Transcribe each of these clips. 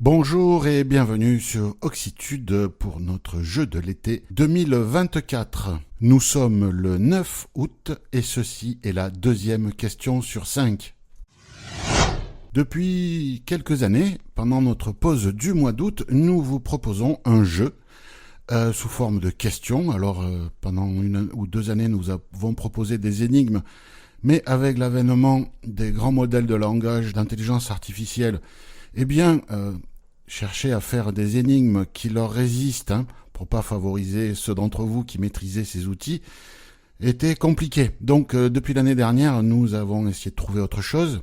Bonjour et bienvenue sur Oxitude pour notre jeu de l'été 2024. Nous sommes le 9 août et ceci est la deuxième question sur 5. Depuis quelques années, pendant notre pause du mois d'août, nous vous proposons un jeu sous forme de questions. Alors pendant 1 ou 2 années, nous avons proposé des énigmes, mais avec l'avènement des grands modèles de langage, d'intelligence artificielle, chercher à faire des énigmes qui leur résistent, pour pas favoriser ceux d'entre vous qui maîtrisaient ces outils, était compliqué. Donc depuis l'année dernière, nous avons essayé de trouver autre chose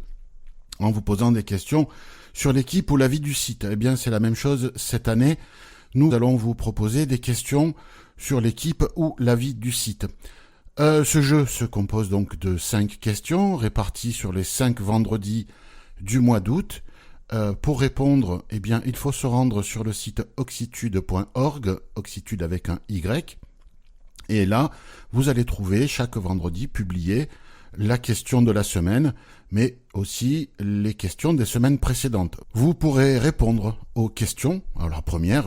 en vous posant des questions sur l'équipe ou la vie du site. Eh bien, c'est la même chose cette année. Nous allons vous proposer des questions sur l'équipe ou la vie du site. Ce jeu se compose donc de 5 questions réparties sur les 5 vendredis du mois d'août. Pour répondre, il faut se rendre sur le site oxitude.org, Oxitude avec un Y. Et là, vous allez trouver chaque vendredi publié la question de la semaine, mais aussi les questions des semaines précédentes. Vous pourrez répondre aux questions, alors la première,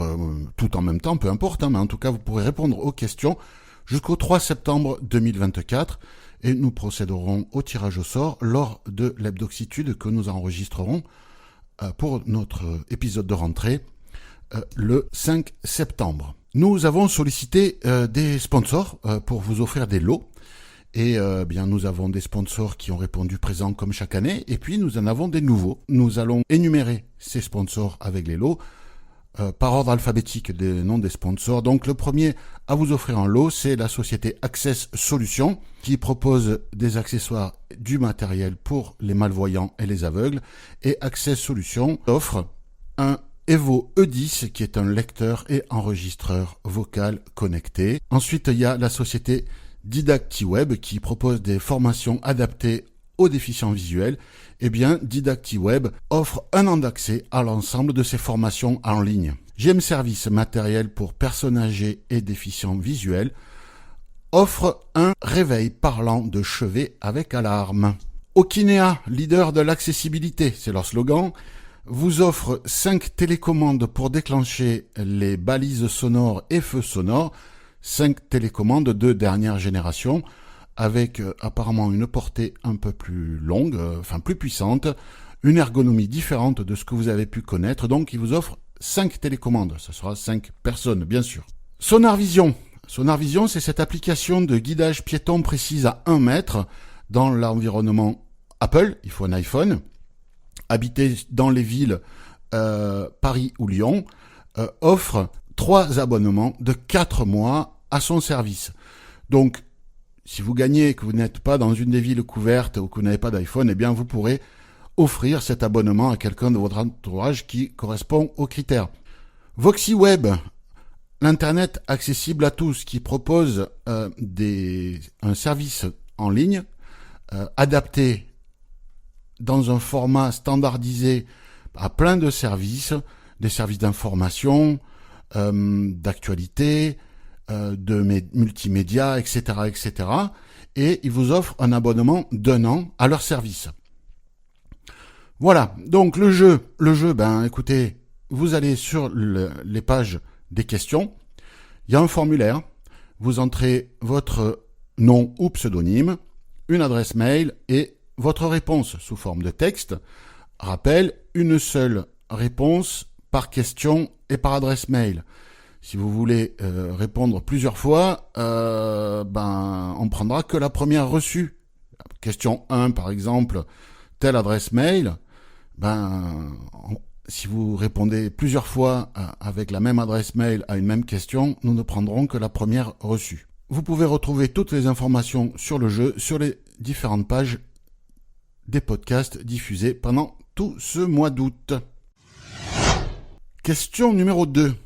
tout en même temps, peu importe, mais en tout cas, vous pourrez répondre aux questions jusqu'au 3 septembre 2024. Et nous procéderons au tirage au sort lors de l'hebdoxitude que nous enregistrerons pour notre épisode de rentrée le 5 septembre. Nous avons sollicité des sponsors pour vous offrir des lots et nous avons des sponsors qui ont répondu présent comme chaque année et puis nous en avons des nouveaux. Nous allons énumérer ces sponsors avec les lots par ordre alphabétique des noms des sponsors. Donc le premier à vous offrir un lot, c'est la société Access Solutions qui propose des accessoires, du matériel pour les malvoyants et les aveugles. Et Access Solutions offre un Evo E10 qui est un lecteur et enregistreur vocal connecté. Ensuite, il y a la société Didactiweb qui propose des formations adaptées aux déficients visuels. Didactiweb offre 1 an d'accès à l'ensemble de ces formations en ligne. GM Service, matériel pour personnes âgées et déficients visuels, offre un réveil parlant de chevet avec alarme. Okinea, leader de l'accessibilité, c'est leur slogan, vous offre 5 télécommandes pour déclencher les balises sonores et feux sonores, 5 télécommandes de dernière génération, avec apparemment une portée un peu plus longue, plus puissante, une ergonomie différente de ce que vous avez pu connaître. Donc, il vous offre 5 télécommandes. Ce sera 5 personnes, bien sûr. SonarVision. SonarVision, c'est cette application de guidage piéton précise à 1 mètre dans l'environnement Apple. Il faut un iPhone. Habité dans les villes Paris ou Lyon, offre 3 abonnements de 4 mois à son service. Donc, si vous gagnez et que vous n'êtes pas dans une des villes couvertes ou que vous n'avez pas d'iPhone, vous pourrez offrir cet abonnement à quelqu'un de votre entourage qui correspond aux critères. VoxyWeb, l'Internet accessible à tous, qui propose un service en ligne adapté dans un format standardisé à plein de services, des services d'information, d'actualité, de multimédia, etc., etc. Et ils vous offrent un abonnement d'1 an à leur service. Voilà, donc le jeu, écoutez, vous allez sur les pages des questions, il y a un formulaire, vous entrez votre nom ou pseudonyme, une adresse mail et votre réponse sous forme de texte. Rappel, une seule réponse par question et par adresse mail. Si vous voulez répondre plusieurs fois, on prendra que la première reçue. Question 1, par exemple, telle adresse mail. Si vous répondez plusieurs fois avec la même adresse mail à une même question, nous ne prendrons que la première reçue. Vous pouvez retrouver toutes les informations sur le jeu sur les différentes pages des podcasts diffusés pendant tout ce mois d'août. Question numéro 2.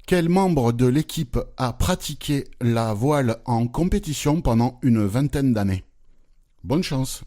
Quel membre de l'équipe a pratiqué la voile en compétition pendant une 20aine d'années ? Bonne chance.